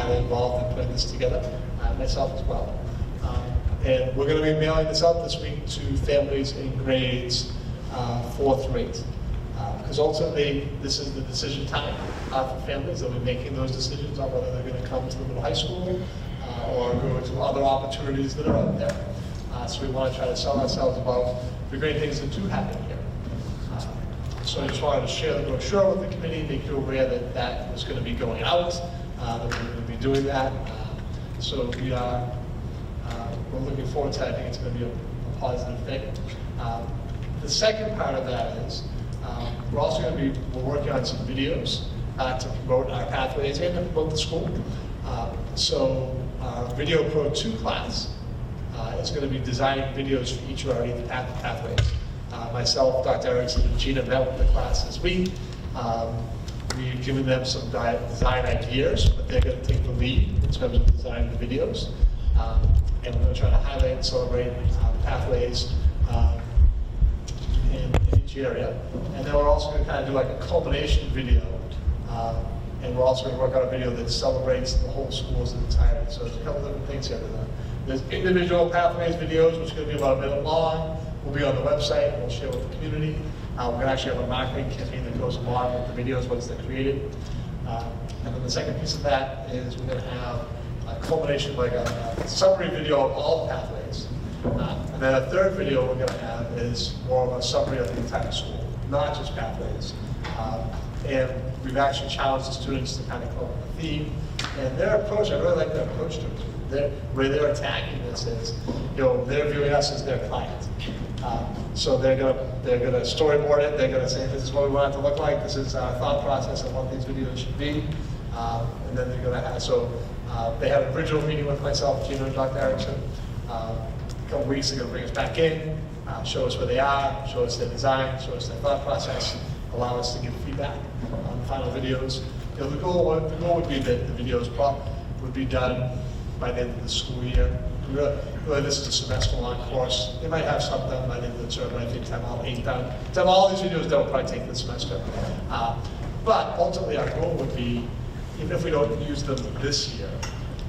highly involved in putting this together, myself as well. And we're going to be mailing this out this week to families in grades 4 through 8. Because ultimately, this is the decision time for families. They'll be making those decisions on whether they're going to come to the middle high school or go to other opportunities that are out there. So we want to try to sell ourselves about the great things that do happen here. So I just wanted to share the brochure with the committee, make you aware that that was going to be going out, that we're going to be doing that. So we're looking forward to it. I think it's going to be a positive thing. The second part of that is we're also going to be working on some videos to promote our pathways and to promote the school. So our Video Pro 2 class is going to be designing videos for each of our 8 pathways. Myself, Dr. Erickson, and Gina met with the class this week. We've given them some design ideas, but they're going to take the lead in terms of designing the videos. And we're going to try to highlight and celebrate pathways in each area. And then we're also going to kind of do like a culmination video. And we're also going to work on a video that celebrates the whole school as an entirety. So there's a couple different things here. There's individual pathways videos, which are going to be about a minute long. We'll be on the website, and we'll share with the community. We're going to actually have a marketing campaign that goes along with the videos once they're created. And then the second piece of that is we're going to have a culmination, like a summary video of all the pathways. And then a third video we're going to have is more of a summary of the entire school, not just pathways. And we've actually challenged the students to kind of come up with a theme. And their approach, I really like their approach to it. Where they're attacking this is, they're viewing us as their client. So they're gonna storyboard it. They're gonna say, this is what we want it to look like. This is our thought process of what these videos should be. And then they're gonna have, they had an original meeting with myself, Gina, and Dr. Erickson. A couple weeks, they're gonna bring us back in, show us where they are, show us their design, show us their thought process, allow us to give feedback on the final videos. The goal would be that the videos would be done by the end of the school year. Really, this is a semester-long course. They might have some done by the end of the term, but I think to have all 8 done. To have all these videos done will probably take the semester. But ultimately, our goal would be, even if we don't use them this year,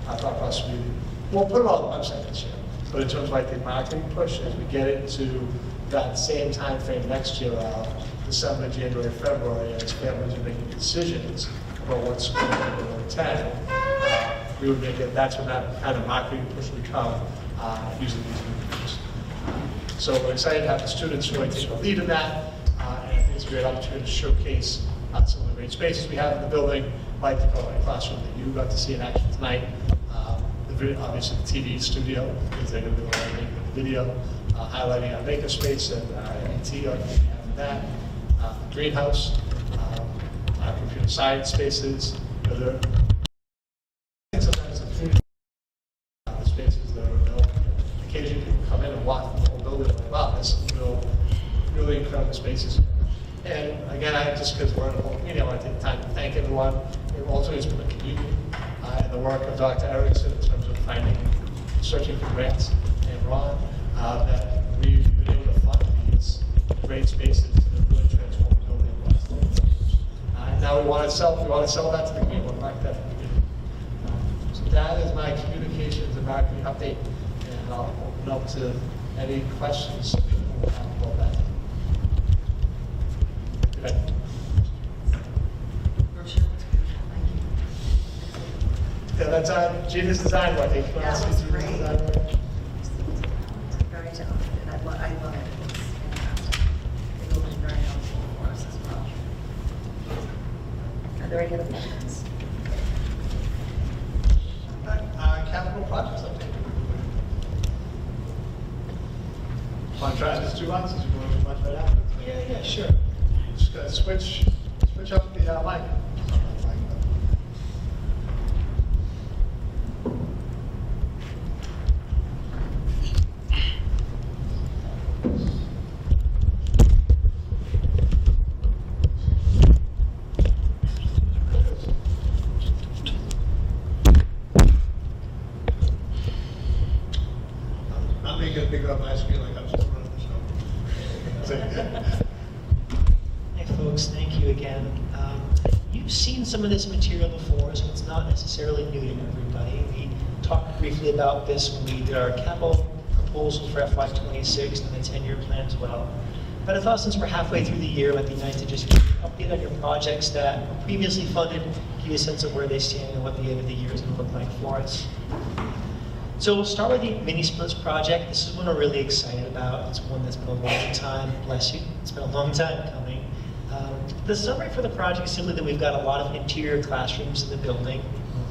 our thought process would be, we'll put them on the website this year. But in terms of like the marketing push, as we get into that same time frame next year of December, January, February, as families are making decisions about what school they're going to attend, we would make it, that's when that kind of marketing push would come using these videos. So we're excited to have the students really take the lead in that, and I think it's a great opportunity to showcase some of the great spaces we have in the building, like the PowerPoint classroom that you got to see in action tonight. Obviously the TV studio, because they're going to be making the video, highlighting our makerspace and our MT on behalf of that, greenhouse, our computer science spaces. Sometimes the community spaces that are available. Occasionally people come in and walk through the whole building and like, wow, there's some really incredible spaces here. And again, just because we're in a whole community, I want to take the time to thank everyone. Ultimately, it's been a community and the work of Dr. Erickson in terms of searching for grants, and Ron, that we've been able to fund these great spaces that really transform the building. And now we want to sell that to the community. We want to market that to the community. So that is my communications and marketing update, and I'll open up to any questions about that. Okay. Yeah, that's Gina's design work. That was great. Very talented. I love it. It's fantastic. It will be very helpful for us as well. Are there any other questions? Capital projects update. Want to try this 2 months? Is it going too much right after? Yeah, sure. Just gotta switch up the mic. Hi folks, thank you again. You you've seen some of this material before, so it's not necessarily new to everybody. We talked briefly about this when we did our capital proposal for FY26 and the 10-year plan as well. But I thought since we're halfway through the year, it might be nice to just update on your projects that were previously funded, give you a sense of where they stand and what the end of the year is going to look like for us. So we'll start with the mini splits project. This is one we're really excited about. It's one that's been a long time, bless you, it's been a long time coming. The summary for the project is simply that we've got a lot of interior classrooms in the building.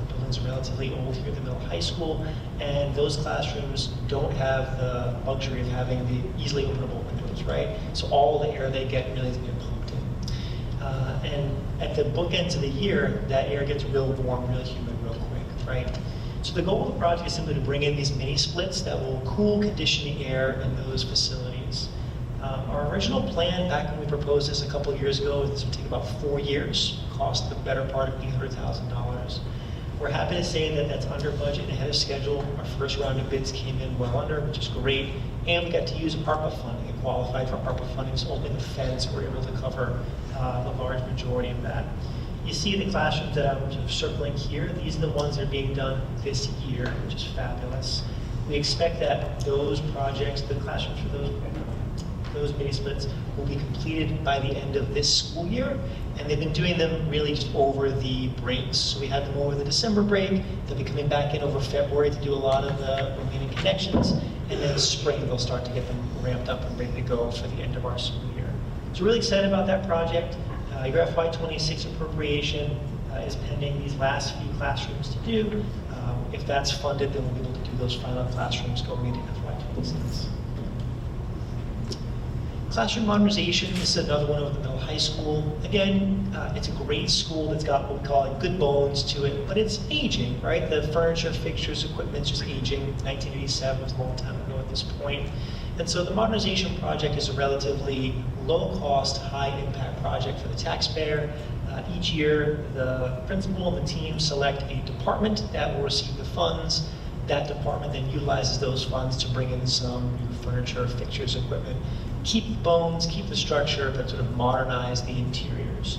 The building's relatively old here at the middle high school, and those classrooms don't have the luxury of having the easily openable windows, right? So all the air they get really is being pumped in. And at the bookends of the year, that air gets real warm, real humid real quick, right? So the goal of the project is simply to bring in these mini splits that will cool, condition the air in those facilities. Our original plan back when we proposed this a couple of years ago, this would take about 4 years, cost the better part of $800,000. We're happy to say that that's under budget and ahead of schedule. Our first round of bids came in well under, which is great. And we got to use ARPA funding. It qualified for ARPA funding, so only the feds were able to cover the large majority of that. You see the classrooms that I'm sort of circling here. These are the ones that are being done this year, which is fabulous. We expect that those projects, the classrooms for those mini splits, will be completed by the end of this school year, and they've been doing them really just over the breaks. So we had them over the December break, they'll be coming back in over February to do a lot of the remaining connections, and then in the spring they'll start to get them ramped up and ready to go for the end of our school year. So we're really excited about that project. Your FY26 appropriation is pending these last few classrooms to do. If that's funded, then we'll be able to do those final classrooms going into FY26. Classroom modernization, this is another one over the middle high school. Again, it's a great school that's got what we call good bones to it, but it's aging, right? The furniture, fixtures, equipment's just aging. 1987 was a long time ago at this point. And so the modernization project is a relatively low-cost, high-impact project for the taxpayer. Each year, the principal and the team select a department that will receive the funds. That department then utilizes those funds to bring in some new furniture, fixtures, equipment, keep the bones, keep the structure, but sort of modernize the interiors.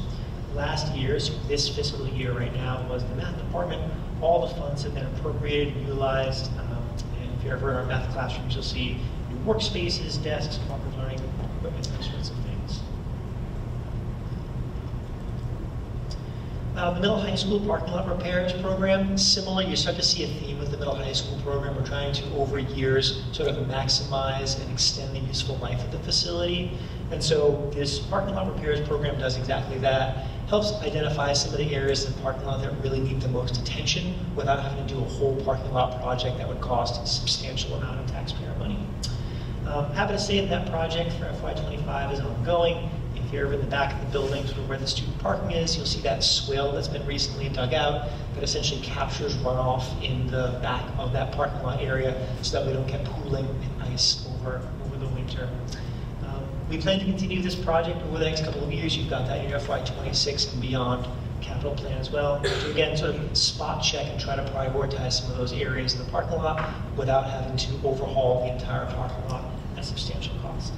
Last year, so this fiscal year right now, was the math department. All the funds have been appropriated and utilized. And if you're ever in our math classrooms, you'll see new workspaces, desks, cooperative learning equipment, those sorts of things. The middle high school parking lot repairs program, similar. You start to see a theme with the middle high school program. We're trying to, over years, sort of maximize and extend the useful life of the facility. And so this parking lot repairs program does exactly that. Helps identify some of the areas in the parking lot that really need the most attention without having to do a whole parking lot project that would cost a substantial amount of taxpayer money. Happy to say that project for FY25 is ongoing. If you're in the back of the building, sort of where the student parking is, you'll see that swale that's been recently dug out that essentially captures runoff in the back of that parking lot area so that we don't get pooling and ice over the winter. We plan to continue this project over the next couple of years. You've got that in your FY26 and beyond capital plan as well. To again, sort of spot check and try to prioritize some of those areas in the parking lot without having to overhaul the entire parking lot at substantial cost.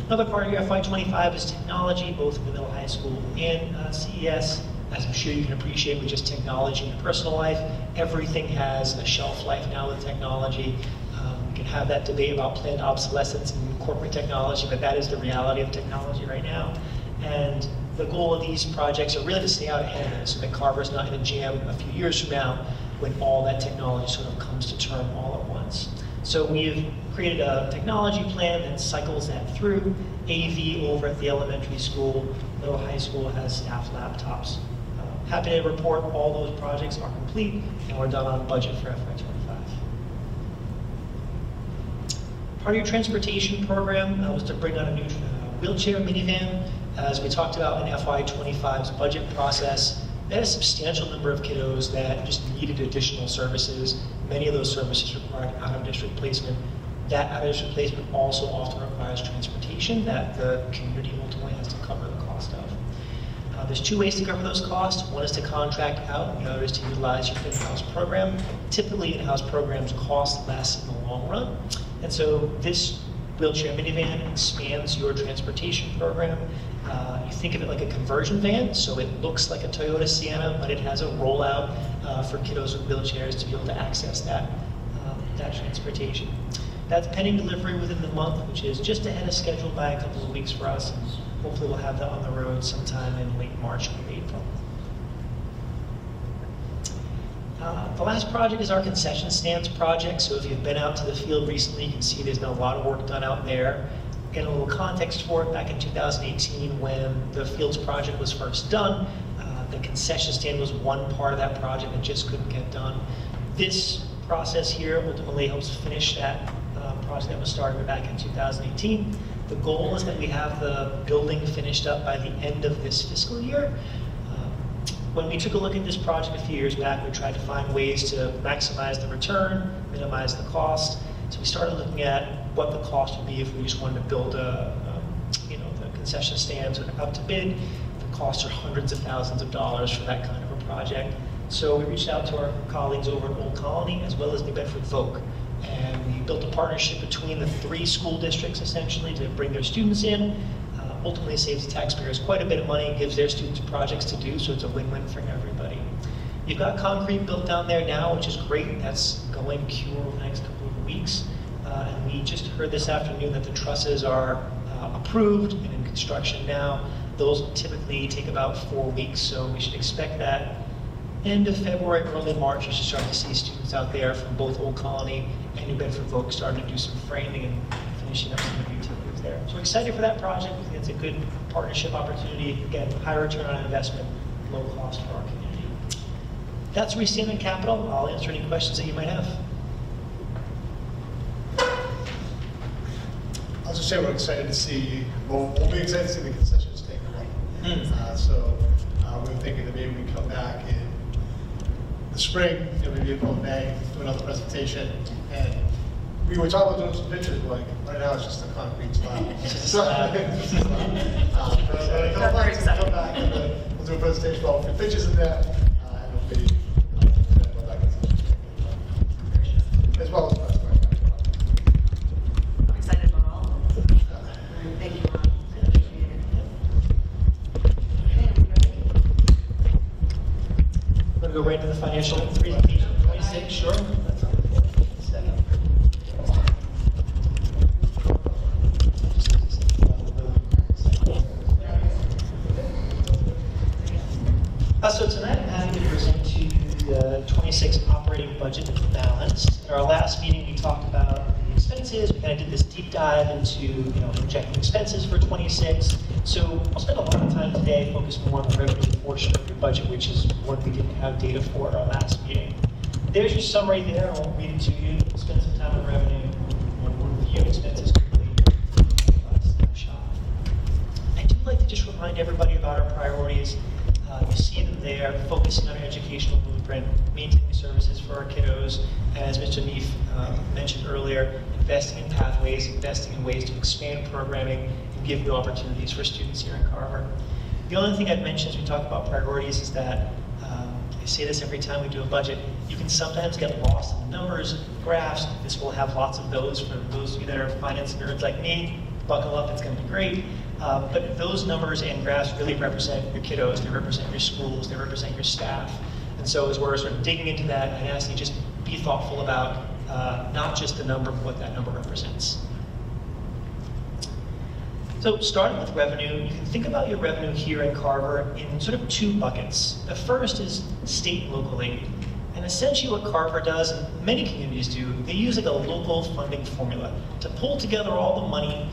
Another part of your FY25 is technology, both in the middle high school and CES. As I'm sure you can appreciate with just technology in your personal life, everything has a shelf life now with technology. We can have that debate about planned obsolescence in corporate technology, but that is the reality of technology right now. And the goal of these projects are really to stay out ahead of it so that Carver's not in a jam a few years from now when all that technology sort of comes to term all at once. So we've created a technology plan that cycles that through. AV over at the elementary school, middle high school has staff laptops. Happy to report all those projects are complete and we're done on budget for FY25. Part of your transportation program was to bring on a new wheelchair minivan. As we talked about in FY25's budget process, they had a substantial number of kiddos that just needed additional services. Many of those services required out-of-district placement. That out-of-district placement also often requires transportation that the community ultimately has to cover the cost of. There's two ways to cover those costs. One is to contract out, and the other is to utilize your in-house program. Typically, in-house programs cost less in the long run. And so the wheelchair minivan expands your transportation program. You think of it like a conversion van, so it looks like a Toyota Sienna, but it has a rollout for kiddos with wheelchairs to be able to access that transportation. That's pending delivery within the month, which is just ahead of schedule by a couple of weeks for us. Hopefully we'll have that on the road sometime in late March or April. The last project is our concession stands project. So if you've been out to the field recently, you can see there's been a lot of work done out there. Get a little context for it. Back in 2018, when the fields project was first done, the concession stand was one part of that project that just couldn't get done. This process here ultimately helps finish that project that was started back in 2018. The goal is that we have the building finished up by the end of this fiscal year. When we took a look at this project a few years back, we tried to find ways to maximize the return, minimize the cost. So we started looking at what the cost would be if we just wanted to build the concession stands out to bid. The costs are hundreds of thousands of dollars for that kind of a project. So we reached out to our colleagues over at Old Colony as well as New Bedford Voc. And we built a partnership between the 3 school districts essentially to bring their students in. Ultimately saves the taxpayers quite a bit of money, gives their students projects to do, so it's a win-win for everybody. You've got concrete built down there now, which is great. That's going to cure over the next couple of weeks. And we just heard this afternoon that the trusses are approved and in construction now. Those typically take about 4 weeks, so we should expect that end of February, early March, you should start to see students out there from both Old Colony and New Bedford Voc starting to do some framing and finishing up some of the utilities there. So we're excited for that project. We think it's a good partnership opportunity. Again, high return on investment, low cost for our community. That's where we stand in capital. I'll answer any questions that you might have. I'll just say we're excited to see, we'll be excited to see the concessions take away. So we're thinking that maybe we come back in the spring, maybe April, May, do another presentation. And we were talking about doing some pictures, but like right now it's just a concrete slab. But in a couple months we'll come back and we'll do a presentation about the pictures in there, and it'll be what that concession as well as the I'm excited about all of them. Thank you, Ron. I appreciate it. Okay, we ready? We're going to go right to the financial presentation. 26, sure. So tonight I'm happy to present to you the 26 operating budget balanced. In our last meeting we talked about the expenses. We kind of did this deep dive into projected expenses for 26. So I'll spend a lot of time today focused more on the revenue portion of your budget, which is what we didn't have data for at our last meeting. There's your summary there. I won't read it to you. Spend some time on revenue. We'll review expenses quickly. Snapshot. I do like to just remind everybody about our priorities. You see them there, focusing on our educational blueprint, maintaining services for our kiddos, and as Mr. Neef mentioned earlier, investing in pathways, investing in ways to expand programming and give new opportunities for students here in Carver. The only thing I'd mention as we talk about priorities is that, I say this every time we do a budget, you can sometimes get lost in the numbers, graphs. This will have lots of those for those of you that are finance nerds like me. Buckle up, it's going to be great. But those numbers and graphs really represent your kiddos, they represent your schools, they represent your staff. And so as we're sort of digging into that, I'd ask you just be thoughtful about not just the number, but what that number represents. So starting with revenue, you can think about your revenue here in Carver in sort of 2 buckets. The first is state and local aid. And essentially what Carver does, and many communities do, they use like a local funding formula to pull together all the money,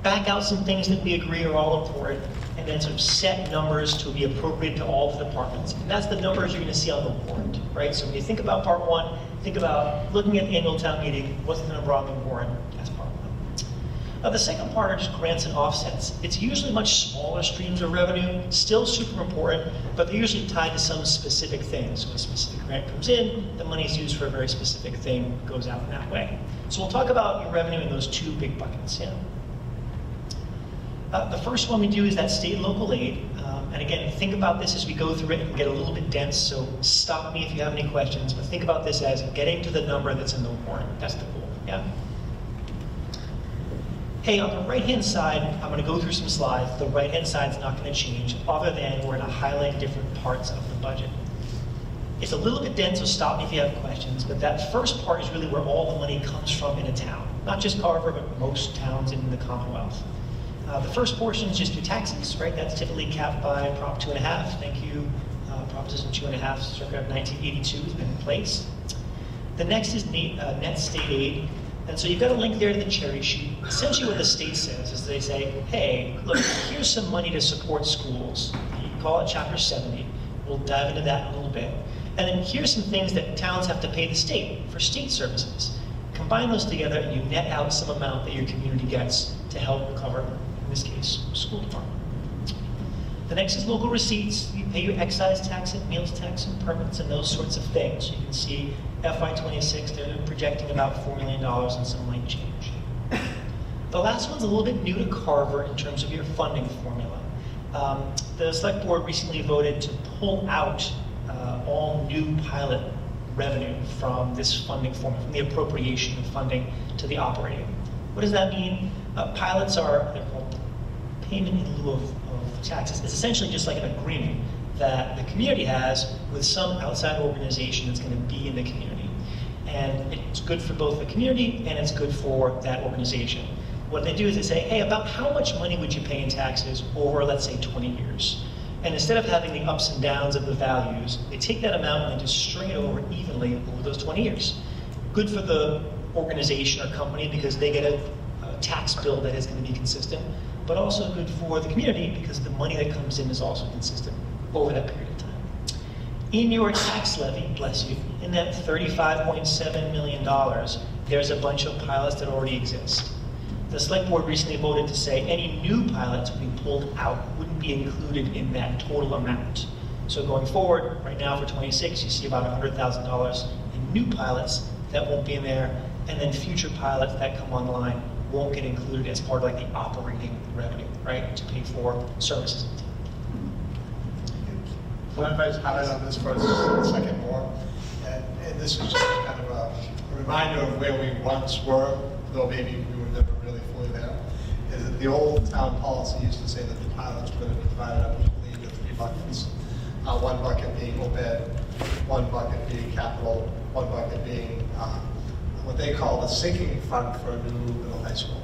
back out some things that we agree are all important, and then sort of set numbers to be appropriate to all the departments. And that's the numbers you're going to see on the warrant, right? So when you think about part 1, think about looking at the annual town meeting, what's the number on the warrant? That's part 1. The second part are just grants and offsets. It's usually much smaller streams of revenue, still super important, but they're usually tied to some specific things. So when a specific grant comes in, the money is used for a very specific thing, goes out in that way. So we'll talk about your revenue in those 2 big buckets. Yeah. The first one we do is that state and local aid. And again, think about this as we go through it and get a little bit dense, so stop me if you have any questions, but think about this as getting to the number that's in the warrant. That's the goal, yeah? hey, on the right-hand side, I'm going to go through some slides. The right-hand side's not going to change, other than we're going to highlight different parts of the budget. It's a little bit dense, so stop me if you have questions, but that first part is really where all the money comes from in a town. Not just Carver, but most towns in the Commonwealth. The first portion is just your taxes, right? That's typically capped by Prop 2.5. Thank you, Proposition 2.5, circa 1982 has been in place. The next is net state aid. And so you've got a link there to the cherry sheet. Essentially what the state says is they say, hey, look, here's some money to support schools. You can call it Chapter 70. We'll dive into that in a little bit. And then here's some things that towns have to pay the state for state services. Combine those together and you net out some amount that your community gets to help cover, in this case, school department. The next is local receipts. You pay your excise tax and meals tax and permits and those sorts of things. You can see FY26, they're projecting about $4 million and some light change. The last one's a little bit new to Carver in terms of your funding formula. The select board recently voted to pull out all new pilot revenue from this funding formula, from the appropriation of funding to the operating. What does that mean? Pilots are, they're called payment in lieu of taxes. It's essentially just like an agreement that the community has with some outside organization that's going to be in the community. And it's good for both the community and it's good for that organization. What they do is they say, hey, about how much money would you pay in taxes over, let's say, 20 years? And instead of having the ups and downs of the values, they take that amount and they just string it over evenly over those 20 years. Good for the organization or company because they get a tax bill that is going to be consistent, but also good for the community because the money that comes in is also consistent over that period of time. In your tax levy, bless you, in that $35.7 million, there's a bunch of pilots that already exist. The select board recently voted to say any new pilots would be pulled out, wouldn't be included in that total amount. So going forward, right now for 26, you see about $100,000 in new pilots that won't be in there, and then future pilots that come online won't get included as part of like the operating revenue, right, to pay for services. Well, if I just comment on this for a second more, and this is just kind of a reminder of where we once were, though maybe we were never really fully there, is that the old town policy used to say that the pilots were going to be divided up into 3 buckets. One bucket being OPED, one bucket being capital, one bucket being what they call the sinking fund for a new middle high school.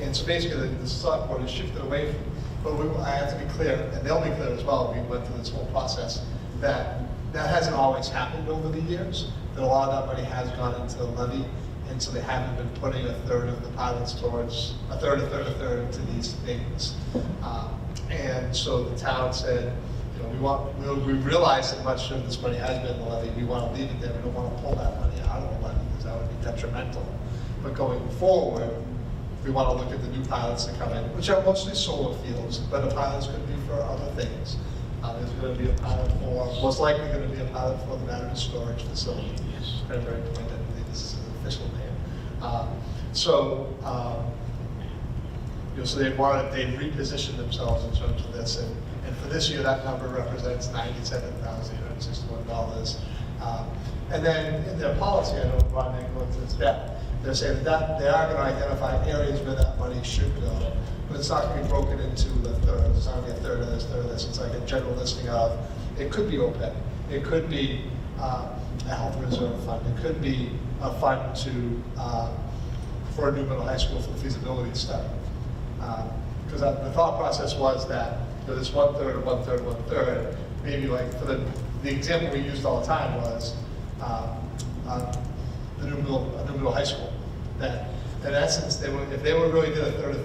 And so basically the select board has shifted away from, but I have to be clear, and they'll be clear as well, we went through this whole process, that hasn't always happened over the years, that a lot of that money has gone into the levy, and so they haven't been putting a third of the pilots towards, a third into these things. And so the town said, we realize that much of this money has been in the levy, we want to leave it there, we don't want to pull that money out of the levy because that would be detrimental. But going forward, we want to look at the new pilots that come in, which are mostly solar fields, but a pilot's going to be for other things. There's going to be a pilot for, most likely going to be a pilot for the battery storage facility. Cranberry Point, I believe this is an official name. So they repositioned themselves in terms of this, and for this year, that number represents $97,861. And then in their policy, I know Ron didn't go into this depth, they're saying that they are going to identify areas where that money should go, but it's not going to be broken into the thirds. It's not going to be a third of this, third of this. It's like a general listing of, it could be OPEB, it could be a health reserve fund, it could be a fund for a new middle high school for the feasibility study. Because the thought process was that this 1/3, 1/3, 1/3, maybe like for the example we used all the time was a new middle high school. That in essence, if they were really did a third of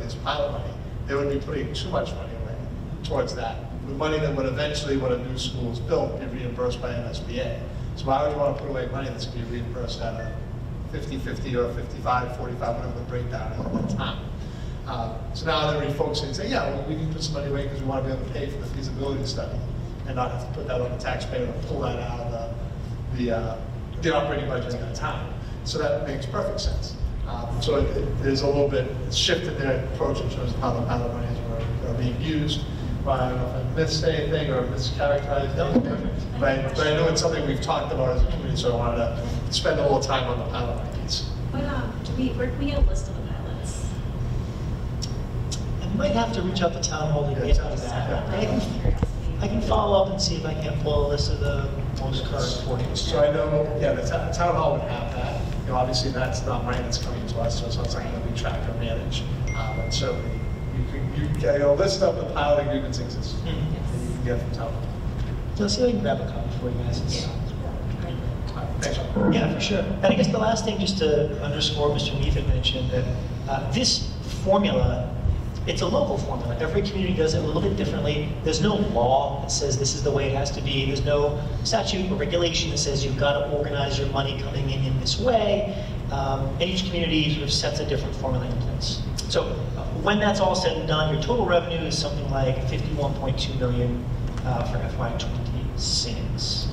this pilot money, they would be putting too much money away towards that. The money that would eventually, when a new school is built, be reimbursed by MSBA. So why would you want to put away money that's going to be reimbursed at a 50-50 or 55-45, whatever the breakdown is at that time? So now they're refocusing and saying, yeah, well, we can put some money away because we want to be able to pay for the feasibility study and not have to put that on the taxpayer and pull that out of the operating budget at that time. So that makes perfect sense. So there's a little bit shifted their approach in terms of how the pilot monies are being used. But I don't know if I missed anything or mischaracterized anything, but I know it's something we've talked about as a community, so I wanted to spend a little time on the pilot money piece. But where can we get a list of the pilots? might have to reach out to town hall to get into that. I can follow up and see if I can pull a list of the most current for you. So I know, yeah, the town hall would have that. You know, obviously that's not money that's coming to us, so it's not something that we track or manage. But certainly, you can, list of the pile of agreements exists, and you can get from town hall. Let's see if I can grab a copy for you guys. Thanks, John. Yeah, for sure. And I guess the last thing, just to underscore, Mr. Neef had mentioned that this formula, it's a local formula. Every community does it a little bit differently. There's no law that says this is the way it has to be. There's no statute or regulation that says you've got to organize your money coming in this way. And each community sort of sets a different formula in place. So when that's all said and done, your total revenue is something like $51.2 million for FY26.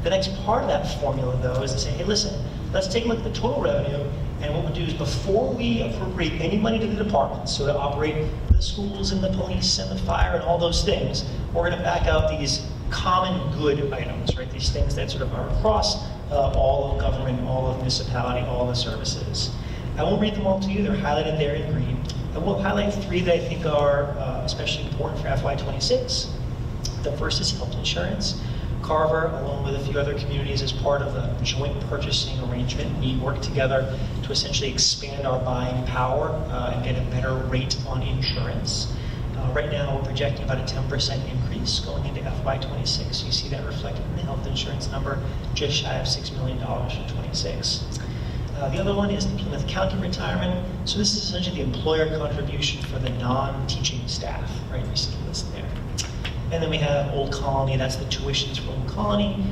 The next part of that formula, though, is to say, hey, listen, let's take a look at the total revenue, and what we'll do is before we appropriate any money to the departments, so to operate the schools and the police and the fire and all those things, we're going to back out these common good items, right? These things that sort of are across all of government, all of municipality, all the services. I won't read them all to you, they're highlighted there in green. I will highlight three that I think are especially important for FY26. The first is health insurance. Carver, along with a few other communities, as part of a joint purchasing arrangement, we work together to essentially expand our buying power and get a better rate on insurance. Right now, we're projecting about a 10% increase going into FY26. You see that reflected in the health insurance number, just shy of $6 million for 26. The other one is the Plymouth County retirement. So this is essentially the employer contribution for the non-teaching staff, right? You see the list there. And then we have Old Colony, that's the tuitions for Old Colony.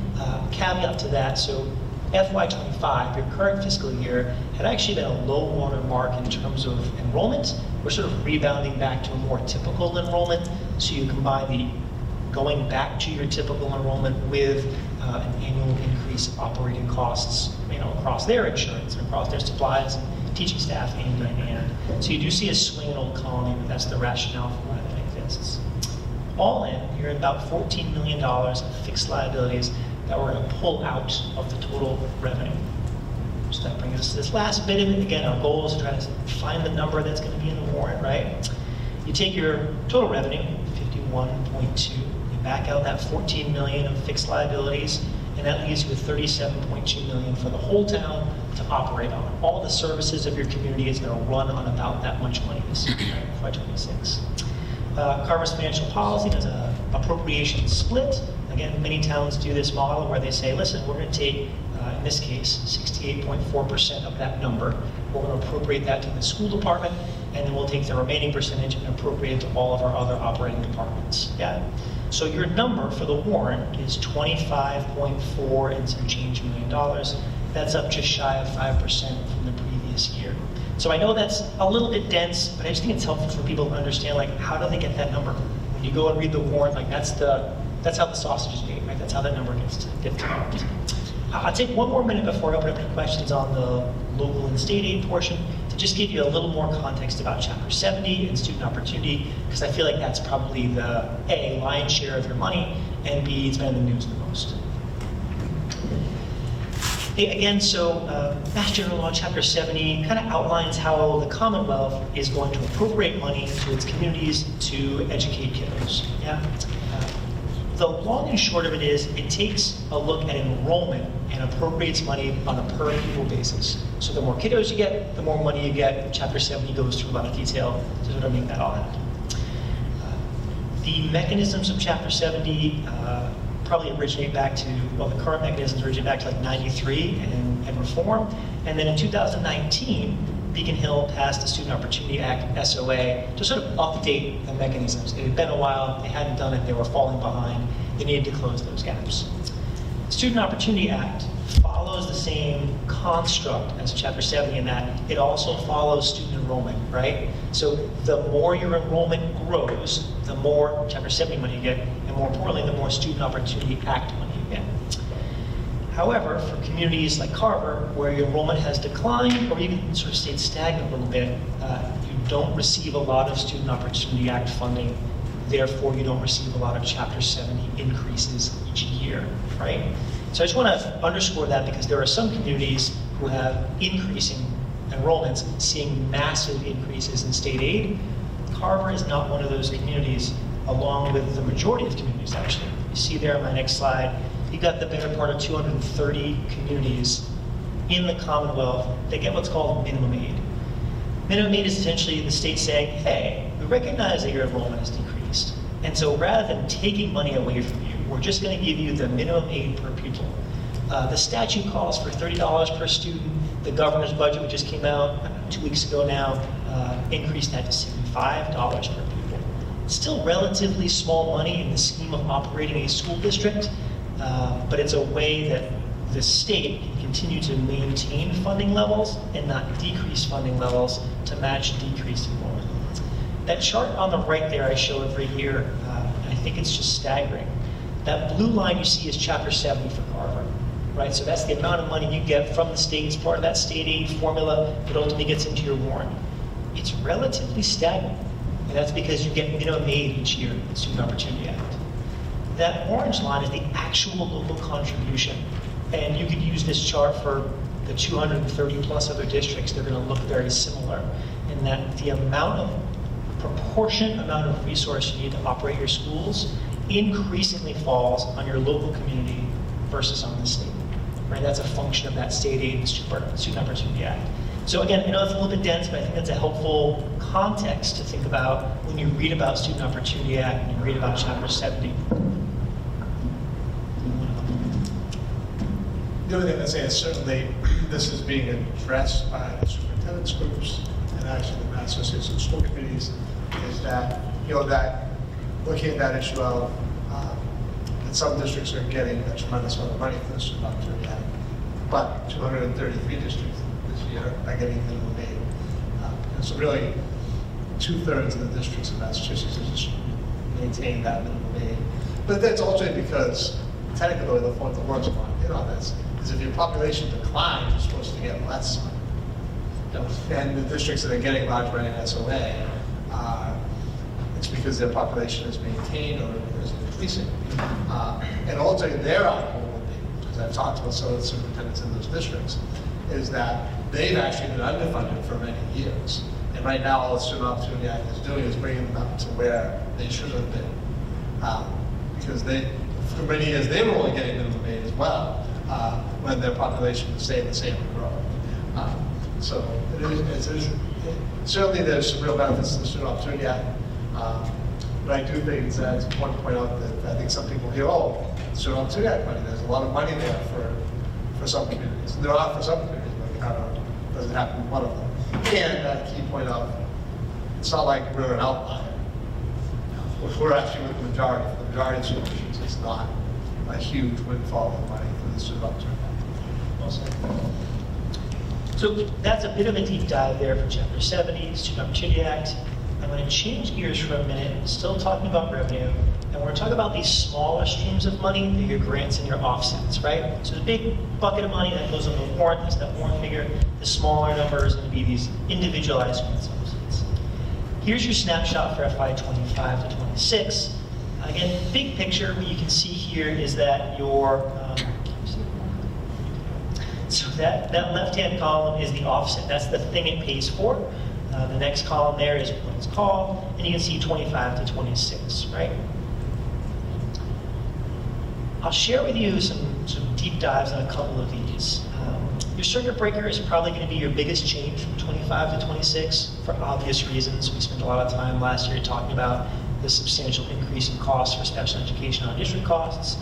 Caveat to that, so FY25, your current fiscal year, had actually been a low water mark in terms of enrollment. We're sort of rebounding back to a more typical enrollment. So you combine the going back to your typical enrollment with an annual increase of operating costs, across their insurance and across their supplies and teaching staff and. So you do see a swing in Old Colony, but that's the rationale for why that exists. All in, you're at about $14 million of fixed liabilities that we're going to pull out of the total revenue. So that brings us to this last bit of it. Again, our goal is to try to find the number that's going to be in the warrant, right? You take your total revenue, 51.2, you back out that 14 million of fixed liabilities, and that leaves you with 37.2 million for the whole town to operate on. All the services of your community is going to run on about that much money this year, right, FY26. Carver's financial policy does an appropriation split. Again, many towns do this model where they say, listen, we're going to take, in this case, 68.4% of that number. We're going to appropriate that to the school department, and then we'll take the remaining percentage and appropriate it to all of our other operating departments. Yeah. So your number for the warrant is 25.4 and some change million dollars. That's up just shy of 5% from the previous year. So I know that's a little bit dense, but I just think it's helpful for people to understand, like, how do they get that number? When you go and read the warrant, like, that's how the sausage is made, right? That's how that number gets developed. I'll take one more minute before I open up to questions on the local and state aid portion to just give you a little more context about Chapter 70 and student opportunity, because I feel like that's probably the A, lion's share of your money, and B, it's been in the news the most. Again, so Mass General Law Chapter 70 kind of outlines how the Commonwealth is going to appropriate money to its communities to educate kiddos. Yeah. The long and short of it is it takes a look at enrollment and appropriates money on a per pupil basis. So the more kiddos you get, the more money you get. Chapter 70 goes through a lot of detail to sort of make that all happen. The mechanisms of Chapter 70 probably originate back to, well, the current mechanisms originate back to like 93 and reform. And then in 2019, Beacon Hill passed the Student Opportunity Act, SOA, to sort of update the mechanisms. It had been a while, they hadn't done it, they were falling behind, they needed to close those gaps. The Student Opportunity Act follows the same construct as Chapter 70 in that it also follows student enrollment, right? So the more your enrollment grows, the more Chapter 70 money you get, and more importantly, the more Student Opportunity Act money you get. However, for communities like Carver, where your enrollment has declined or even sort of stayed stagnant a little bit, you don't receive a lot of Student Opportunity Act funding. Therefore, you don't receive a lot of Chapter 70 increases each year, right? So I just want to underscore that because there are some communities who have increasing enrollments seeing massive increases in state aid. Carver is not one of those communities, along with the majority of communities, actually. You see there on my next slide, you got the better part of 230 communities in the Commonwealth that get what's called minimum aid. Minimum aid is essentially the state saying, hey, we recognize that your enrollment has decreased. And so rather than taking money away from you, we're just going to give you the minimum aid per pupil. The statute calls for $30 per student. The governor's budget, which just came out 2 weeks ago now, increased that to $75 per pupil. It's still relatively small money in the scheme of operating a school district, but it's a way that the state can continue to maintain funding levels and not decrease funding levels to match decreased enrollment. That chart on the right there I show every year, I think it's just staggering. That blue line you see is Chapter 70 for Carver, right? So that's the amount of money you get from the state as part of that state aid formula that ultimately gets into your warrant. It's relatively stagnant, and that's because you get minimum aid each year in the Student Opportunity Act. That orange line is the actual local contribution, and you could use this chart for the 230 plus other districts. They're going to look very similar in that the proportionate amount of resource you need to operate your schools increasingly falls on your local community versus on the state, right? That's a function of that state aid and Student Opportunity Act. So again, I know it's a little bit dense, but I think that's a helpful context to think about when you read about Student Opportunity Act and you read about Chapter 70. The only thing I'd say is certainly this is being addressed by the superintendent's groups and actually the Mass Association of School Committees, is that, that looking at that issue of that some districts are getting a tremendous amount of money for the Student Opportunity Act, but 233 districts this year are getting minimum aid. And so really, 2/3 of the districts in Massachusetts just maintain that minimum aid. But that's also because technically the words going in on this is if your population declines, you're supposed to get less money. And the districts that are getting large money in SOA, it's because their population is maintained or is increasing. And also their argument would be, because I've talked with some of the superintendents in those districts, is that they've actually been underfunded for many years. And right now, all the Student Opportunity Act is doing is bringing them up to where they should have been. Because for many years, they were only getting minimum aid as well, when their population was staying the same and growing. So certainly there's some real benefits to the Student Opportunity Act. But I do think it's important to point out that I think some people hear, oh, Student Opportunity Act money, there's a lot of money there for some communities. And there are for some communities, but Carver doesn't happen to be one of them. And a key point of, it's not like we're an outlier. We're actually with the majority. For the majority of solutions, it's not a huge windfall of money for the Student Opportunity Act. Well said. So that's a bit of a deep dive there for Chapter 70, Student Opportunity Act. I'm going to change gears for a minute, still talking about revenue, and we're going to talk about these smaller streams of money, your grants and your offsets, right? So the big bucket of money that goes on the warrant, that's that warrant figure. The smaller number is going to be these individualized grants and offsets. Here's your snapshot for FY 25 to 26. Again, big picture, what you can see here is that your so that left-hand column is the offset. That's the thing it pays for. The next column there is what it's called, and you can see 25 to 26, right? I'll share with you some deep dives on a couple of these. Your circuit breaker is probably going to be your biggest change from 25 to 26 for obvious reasons. We spent a lot of time last year talking about the substantial increase in costs for special education on district costs.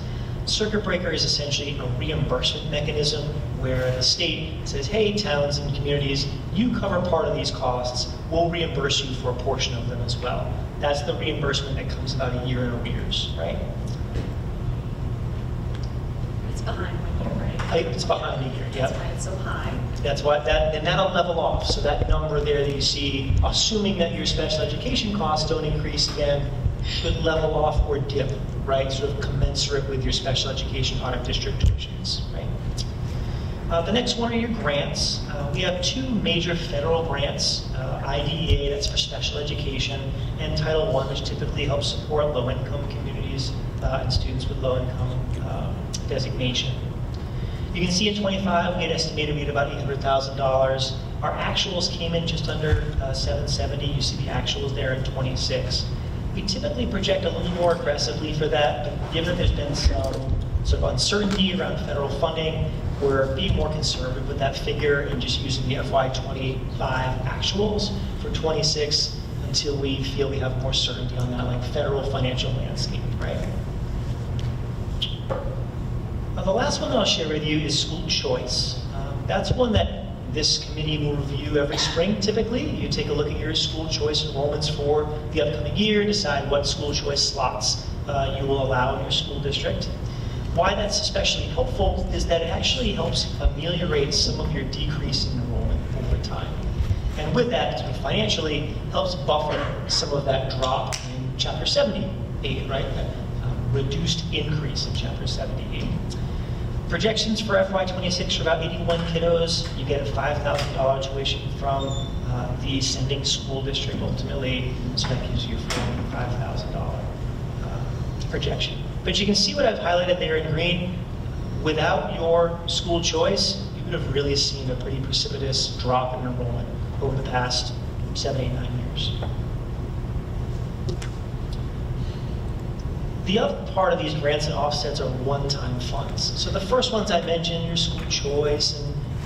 Circuit breaker is essentially a reimbursement mechanism where the state says, hey, towns and communities, you cover part of these costs, we'll reimburse you for a portion of them as well. That's the reimbursement that comes about a year in arrears, right? It's behind 1 year, right? It's behind a year, yep. That's why it's so high. That's why and that'll level off. So that number there that you see, assuming that your special education costs don't increase again, should level off or dip, right? Sort of commensurate with your special education out of district tuitions, right? The next one are your grants. We have two major federal grants, IDEA, that's for special education, and Title I, which typically helps support low-income communities and students with low-income designation. You can see in 25, we had estimated we had about $800,000. Our actuals came in just under 770. You see the actuals there in 26. We typically project a little more aggressively for that, but given that there's been some sort of uncertainty around federal funding, we're being more conservative with that figure and just using the FY25 actuals for 26 until we feel we have more certainty on that, like federal financial landscape, right? The last one that I'll share with you is school choice. That's one that this committee will review every spring typically. You take a look at your school choice enrollments for the upcoming year, decide what school choice slots you will allow in your school district. Why that's especially helpful is that it actually helps ameliorate some of your decrease in enrollment over time. And with that, financially, helps buffer some of that drop in Chapter 78, right? That reduced increase in Chapter 78. Projections for FY26 are about 81 kiddos. You get a $5,000 tuition from the sending school district ultimately, so that gives you a $5,000 projection. But you can see what I've highlighted there in green. Without your school choice, you would have really seen a pretty precipitous drop in enrollment over the past 7, 8, 9 years. The other part of these grants and offsets are one-time funds. So the first ones I mentioned, your school choice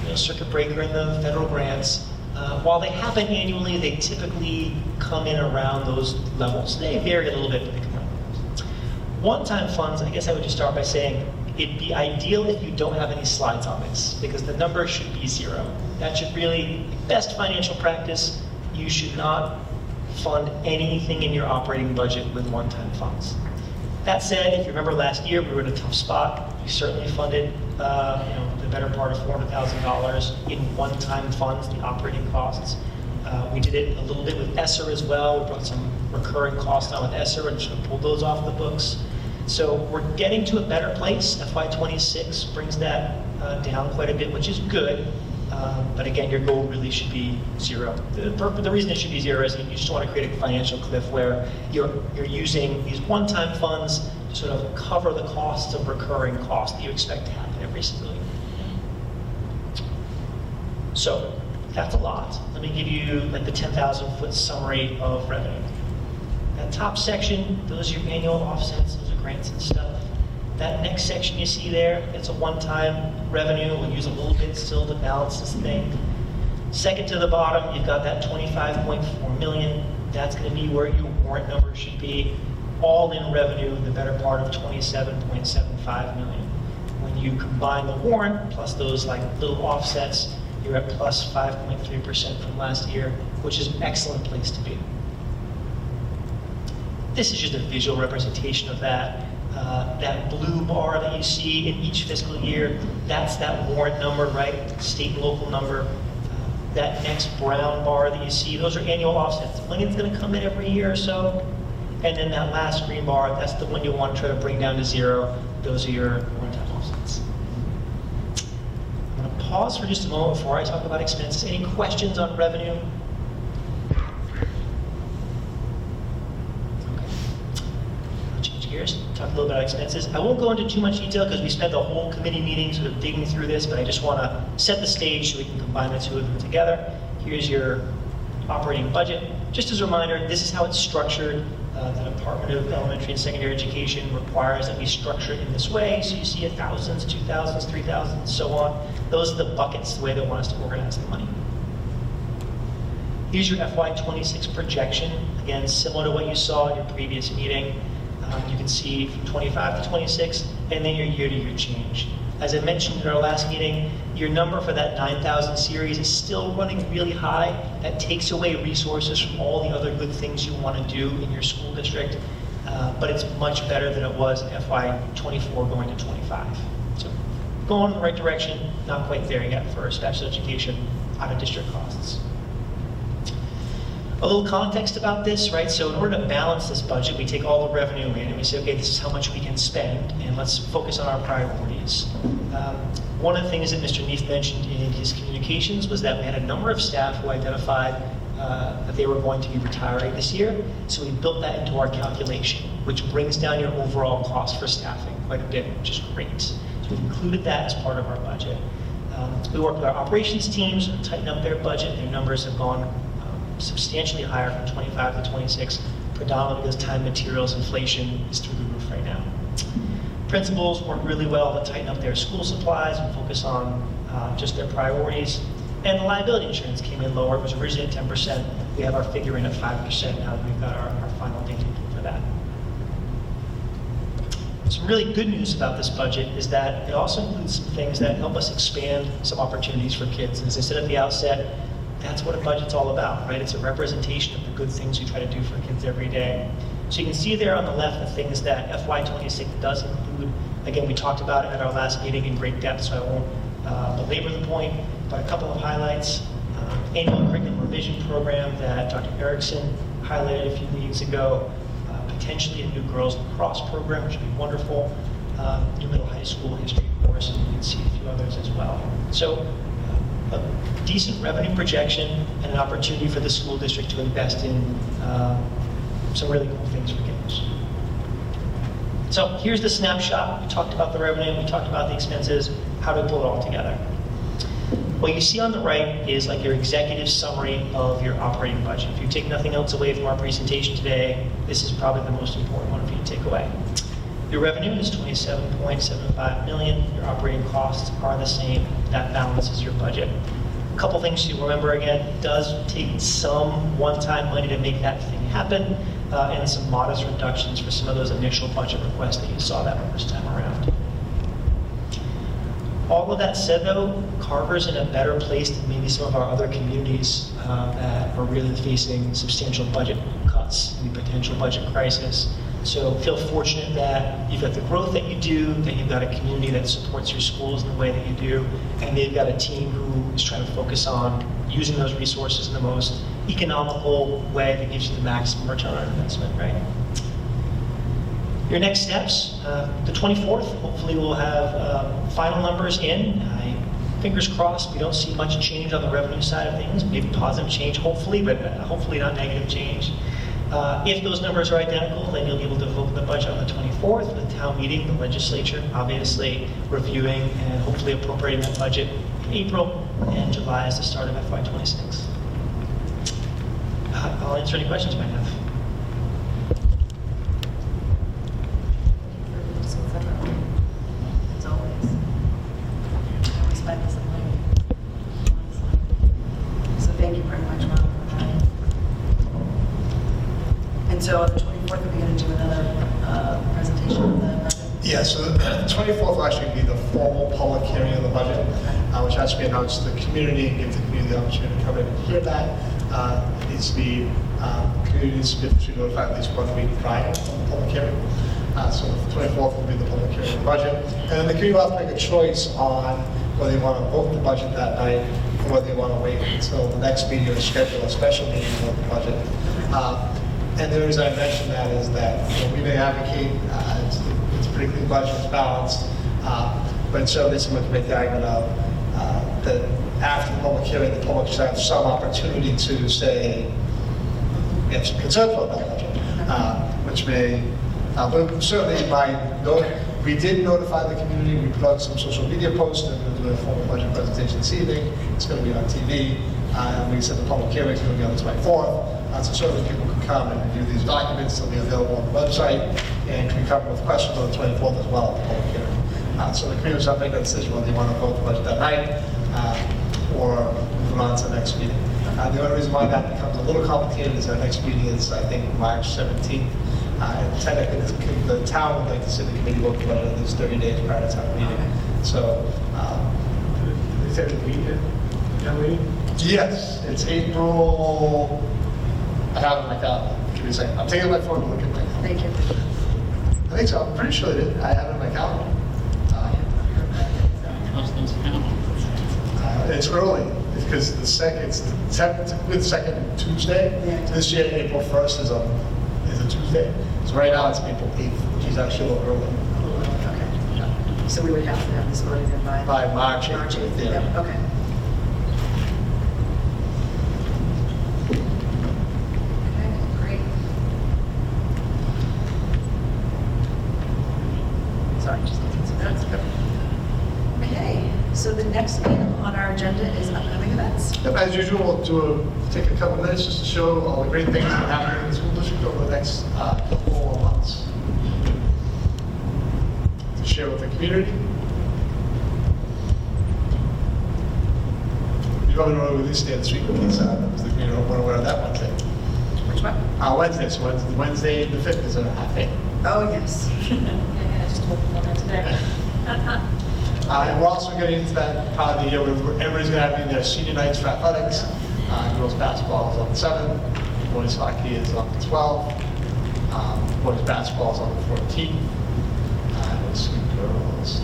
and circuit breaker and the federal grants, while they happen annually, they typically come in around those levels. They vary a little bit, but they come around. One-time funds, I guess I would just start by saying it'd be ideal if you don't have any slides on this, because the number should be 0. That should really, best financial practice, you should not fund anything in your operating budget with one-time funds. That said, if you remember last year, we were in a tough spot. We certainly funded the better part of $400,000 in one-time funds, the operating costs. We did it a little bit with ESSER as well. We brought some recurring costs on with ESSER and sort of pulled those off the books. So we're getting to a better place. FY26 brings that down quite a bit, which is good. But again, your goal really should be 0. The reason it should be 0 is you just want to create a financial cliff where you're using these one-time funds to sort of cover the costs of recurring costs that you expect to happen every single year. So that's a lot. Let me give you like the 10,000-foot summary of revenue. That top section, those are your annual offsets, those are grants and stuff. That next section you see there, it's a one-time revenue. We'll use a little bit still to balance this thing. Second to the bottom, you've got that $25.4 million. That's going to be where your warrant number should be. All in revenue, the better part of $27.75 million. When you combine the warrant plus those like little offsets, you're at plus 5.3% from last year, which is an excellent place to be. This is just a visual representation of that. That blue bar that you see in each fiscal year, that's that warrant number, right? State and local number. That next brown bar that you see, those are annual offsets. The money that's going to come in every year or so. And then that last green bar, that's the one you want to try to bring down to 0. Those are your one-time offsets. I'm going to pause for just a moment before I talk about expenses. Any questions on revenue? Talk a little about expenses. I won't go into too much detail because we spent the whole committee meeting sort of digging through this, but I just want to set the stage so we can combine the two of them together. Here's your operating budget. Just as a reminder, this is how it's structured. The Department of Elementary and Secondary Education requires that we structure it in this way. So you see 1,000s, 2,000s, 3,000s, and so on. Those are the buckets, the way they want us to organize the money. Here's your FY26 projection. Again, similar to what you saw in your previous meeting. You can see from 25 to 26, and then your year-to-year change. As I mentioned in our last meeting, your number for that 9,000 series is still running really high. That takes away resources from all the other good things you want to do in your school district, but it's much better than it was in FY24 going to 25. So going in the right direction, not quite there yet for special education out-of-district costs. A little context about this, right? So in order to balance this budget, we take all the revenue in and we say, okay, this is how much we can spend, and let's focus on our priorities. One of the things that Mr. Neef mentioned in his communications was that we had a number of staff who identified that they were going to be retiring this year. So we built that into our calculation, which brings down your overall cost for staffing quite a bit, which is great. So we've included that as part of our budget. We work with our operations teams to tighten up their budget. Their numbers have gone substantially higher from 25 to 26, predominantly because time, materials, inflation is through the roof right now. Principals work really well to tighten up their school supplies and focus on just their priorities. And the liability insurance came in lower. It was originally at 10%. We have our figure in at 5% now that we've got our final date for that. Some really good news about this budget is that it also includes some things that help us expand some opportunities for kids. And as I said at the outset, that's what a budget's all about, right? It's a representation of the good things we try to do for kids every day. So you can see there on the left the things that FY26 does include. Again, we talked about it at our last meeting in great depth, so I won't belabor the point, but a couple of highlights. Annual curriculum revision program that Dr. Erickson highlighted a few meetings ago. Potentially a new girls lacrosse program, which would be wonderful. New middle high school history course, and you can see a few others as well. So a decent revenue projection and an opportunity for the school district to invest in some really cool things for kids. So here's the snapshot. We talked about the revenue, we talked about the expenses. How do we pull it all together? What you see on the right is like your executive summary of your operating budget. If you take nothing else away from our presentation today, this is probably the most important one for you to take away. Your revenue is $27.75 million. Your operating costs are the same. That balances your budget. A couple things to remember again, it does take some one-time money to make that thing happen, and some modest reductions for some of those initial budget requests that you saw that first time around. All of that said, though, Carver's in a better place than maybe some of our other communities that are really facing substantial budget cuts and potential budget crisis. So feel fortunate that you've got the growth that you do, that you've got a community that supports your schools in the way that you do, and they've got a team who is trying to focus on using those resources in the most economical way that gives you the maximum return on investment, right? Your next steps, the 24th, hopefully we'll have final numbers in. Fingers crossed, we don't see much change on the revenue side of things, maybe positive change, hopefully, but hopefully not negative change. If those numbers are identical, then you'll be able to vote the budget on the 24th, the town meeting, the legislature, obviously reviewing and hopefully appropriating that budget in April, and July is the start of FY26. I'll answer any questions you might have. As always. I respect this and like, honestly. So thank you very much, Ron, for that. And so on the 24th, we're going to do another presentation of the budget. Yeah, so the 24th will actually be the formal public hearing of the budget, which has to be announced to the community and give the community the opportunity to come in and hear that. It needs to be, community needs to be notified at least 1 week prior to the public hearing. So the 24th will be the public hearing of the budget. And then the community will have to make a choice on whether they want to vote the budget that night or whether they want to wait until the next meeting or schedule a special meeting to vote the budget. And the reason I mentioned that is that we may advocate, it's a pretty clean budget, it's balanced, but certainly someone can make the argument of that after the public hearing, the public should have some opportunity to say, we have some concerns about that budget, which may, but certainly we did notify the community, we put out some social media posts, and we're going to do a formal budget presentation this evening, it's going to be on TV, and we said the public hearing is going to be on the 24th. So certainly people can come and review these documents, they'll be available on the website, and can come with questions on the 24th as well at the public hearing. So the community will make that decision whether they want to vote the budget that night or move on to the next meeting. The only reason why that becomes a little complicated is our next meeting is, I think, March 17th. And technically, the town would like to see the committee vote the budget at least 30 days prior to town meeting. So, Is that the weekend? yes, it's April. I have it in my calendar. Give me a second. I'm taking my phone to look at my calendar. Thank you. I think so. I'm pretty sure they did. I have it in my calendar. It's early because it's typically the second Tuesday. Yeah. This year, April 1st is a Tuesday. So right now it's April 8th, which is actually a little early. Okay. So we would have to have this voted in by March 8th. March 8th. Yeah. Yep. Okay. Okay, great. Sorry, just taking some notes. Okay, so the next item our agenda is upcoming events. Yep, as usual, we'll take a couple minutes just to show all the great things that are happening in the school district over the next couple of months. To share with the community. You probably don't know where this day this week is. The community don't want to wear that Wednesday. Which one? Wednesday, so Wednesday the 5th is a half day. Oh, yes. Yeah, I just told them that today. And we're also getting into that part of the year where everybody's going to have their senior nights for athletics. Girls basketball is on the 7th, boys hockey is on the 12th, boys basketball is on the 14th. Let's see, girls.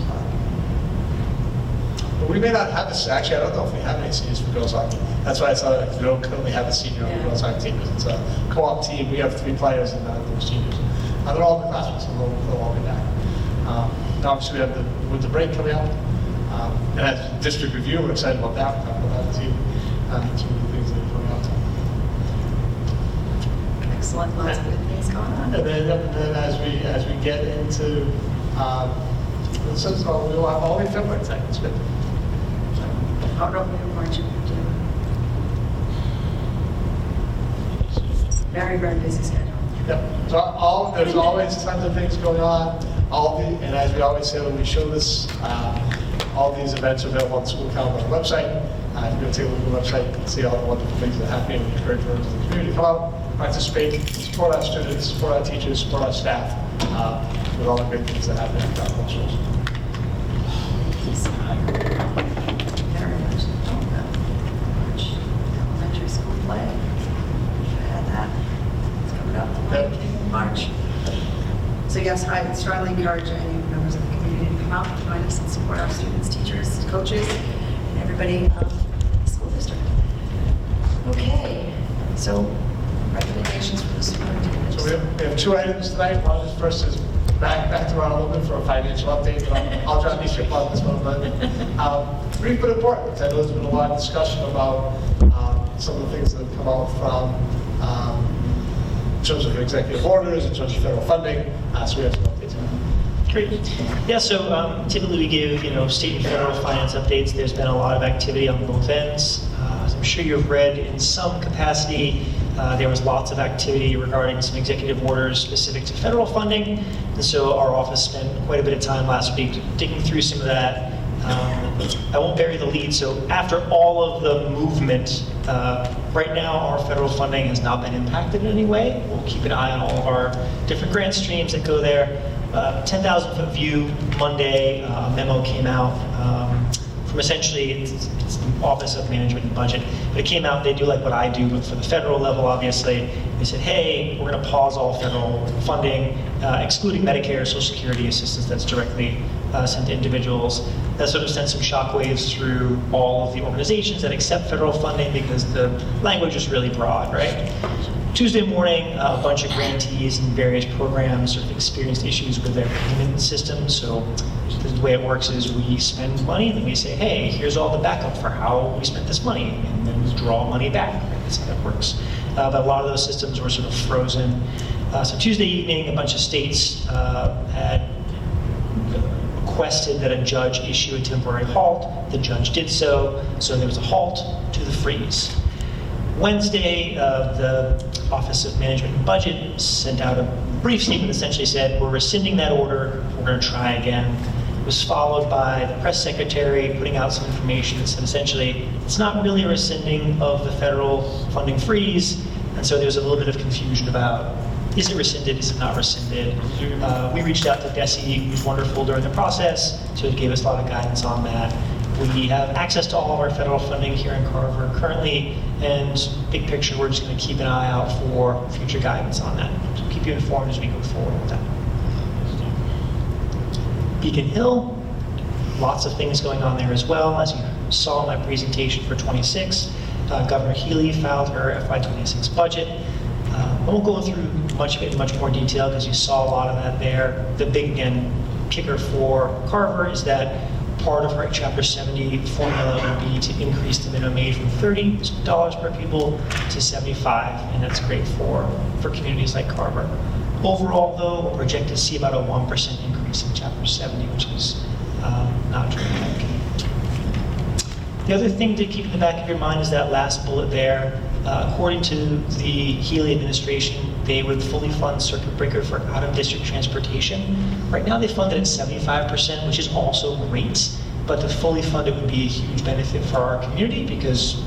But we may not have this, actually, I don't know if we have any seniors for girls hockey. That's why I thought we don't currently have a senior on the girls hockey team, because it's a co-op team. We have 3 players and none of them are seniors. They're all in the classroom, so they'll all be back. Now, obviously, we have the winter break coming up. And as district review, we're excited about that. We'll talk about that too. Some of the things that are coming up. Excellent, lots of good things going on. And then as we get into, we'll have all the February time. It's good. Oh, no, we have March. Very, very busy schedule. Yep. So there's always tons of things going on. And as we always say when we show this, all these events are available on the school calendar on the website. If you go take a look at the website, you can see all the wonderful things that are happening. We encourage members of the community to come out, participate, support our students, support our teachers, support our staff with all the great things that happen at our schools. Very much. March elementary school play. Should have had that. It's coming up in March. So yes, I strongly encourage any members of the community to come out and join us and support our students, teachers, coaches, and everybody in the school district. Okay, so recommendations for the superintendent. So we have 2 items tonight. One is first is back to our open for a financial update. I'll try to be sure about this one, but brief but important. I know there's been a lot of discussion about some of the things that have come out from in terms of executive orders, in terms of federal funding. So we have some updates on that. Great. Yeah, so typically we give, state and federal finance updates. There's been a lot of activity on both ends. As I'm sure you've read in some capacity, there was lots of activity regarding some executive orders specific to federal funding. And so our office spent quite a bit of time last week digging through some of that. I won't bury the lead. So after all of the movement, right now our federal funding has not been impacted in any way. We'll keep an eye on all of our different grant streams that go there. 10,000-foot view Monday, a memo came out from essentially it's the Office of Management and Budget, but it came out. They do like what I do, but for the federal level, obviously, they said, hey, we're going to pause all federal funding, excluding Medicare, Social Security assistance that's directly sent to individuals. That sort of sent some shockwaves through all of the organizations that accept federal funding because the language is really broad, right? Tuesday morning, a bunch of grantees and various programs sort of experienced issues with their payment system. So the way it works is we spend money, and then we say, hey, here's all the backup for how we spent this money, and then we draw money back. Right? That's how that works. But a lot of those systems were sort of frozen. So Tuesday evening, a bunch of states had requested that a judge issue a temporary halt. The judge did so there was a halt to the freeze. Wednesday, the Office of Management and Budget sent out a brief statement that essentially said, we're rescinding that order, we're going to try again. It was followed by the press secretary putting out some information that said essentially, it's not really a rescinding of the federal funding freeze, and so there was a little bit of confusion about, is it rescinded, is it not rescinded? We reached out to Desi, who was wonderful during the process, so he gave us a lot of guidance on that. We have access to all of our federal funding here in Carver currently, and big picture, we're just going to keep an eye out for future guidance on that. So we'll keep you informed as we go forward with that. Beacon Hill, lots of things going on there as well. As you saw in my presentation for 26, Governor Healy filed her FY26 budget. I won't go through much of it in much more detail because you saw a lot of that there. The big, again, kicker for Carver is that part of her Chapter 70 formula would be to increase the minimum aid from $30 per pupil to $75, and that's great for communities like Carver. Overall, though, we're projected to see about a 1% increase in Chapter 70, which is not dramatic. The other thing to keep in the back of your mind is that last bullet there. According to the Healy administration, they would fully fund circuit breaker for out-of-district transportation. Right now, they fund it at 75%, which is also great, but to fully fund it would be a huge benefit for our community because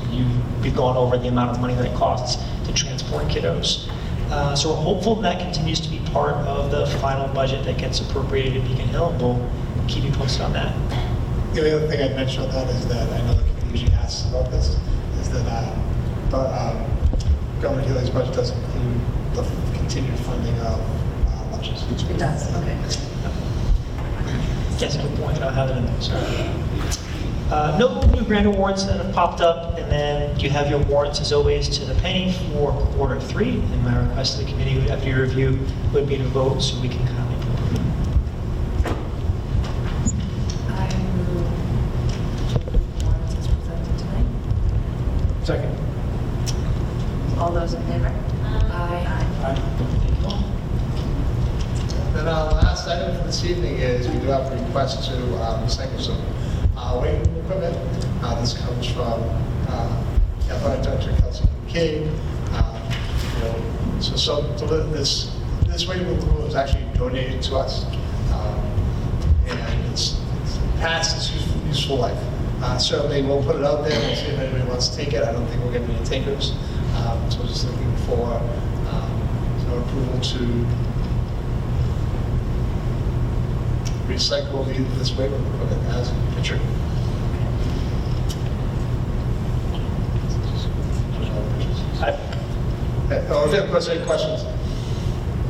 we've gone over the amount of money that it costs to transport kiddos. So we're hopeful that continues to be part of the final budget that gets appropriated at Beacon Hill, and we'll keep you posted on that. The only other thing I'd mention on that is that I know the committee usually asks about this, is that Governor Healy's budget does include the continued funding of lunches. It does, okay. Yes, good point. I'll have it in there. Sorry. No new grant awards that have popped up, and then you have your warrants as always to the penny for quarter 3. And my request to the committee after your review would be to vote so we can comment. I move warrants as presented tonight. Second. All those in favor? Aye. Then our last item for this evening is we do have a request to recycle some weight room equipment. This comes from Athletic Director Kelsey King. So this weight room equipment was actually donated to us, and it's past its useful life. Certainly, we'll put it out there and see if anybody wants to take it. I don't think we're getting any takers. So we're just looking for approval to recycle this weight room equipment as pictured. Or if anyone has any questions,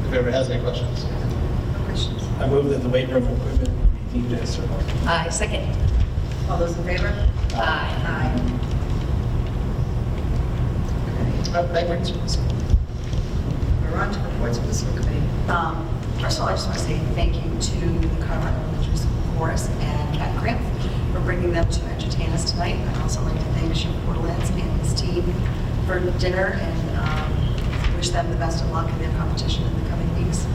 if anyone has any questions. No questions? I move that the weight room equipment be deemed as surplus. Aye. Second. All those in favor? Aye. Thank you. We're on to reports of the school committee. First of all, I just want to say thank you to the Carver Elementary School Chorus and Cat Cramp for bringing them to entertain us tonight. I'd also like to thank Chef Portlands and his team for dinner and wish them the best of luck in their competition in the coming weeks.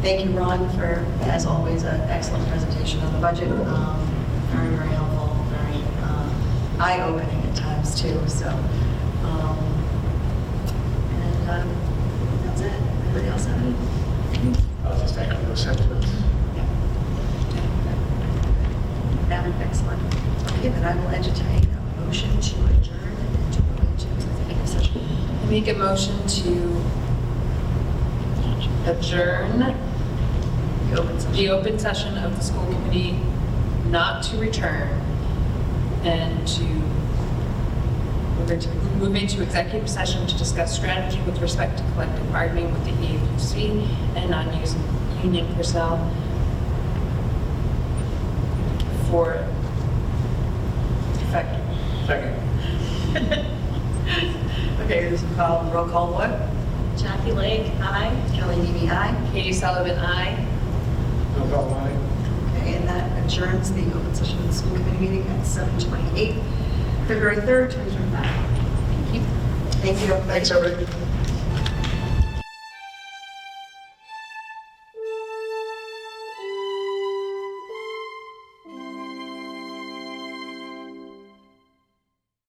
Thank you, Ron, for, as always, an excellent presentation on the budget. Very, very helpful, very eye-opening at times, too. So, that's it. Anybody else have any? I'll just echo those sentiments. Excellent. Okay, then I will entertain a motion to adjourn and to go into executive session. I make a motion to adjourn The open session. the open session of the school committee, not to return, and move into executive session to discuss strategy with respect to collective bargaining with the EAPC and non-union personnel for effective. Second. Okay, this is called roll call vote. Jackie Lake, aye. Kelly Mimi, aye. Katie Sullivan, aye. No problem, aye. Okay, and that adjourns the open session of the school committee meeting at 7:28, February 3rd, 2025. Thank you. Thank you. Thanks, everybody.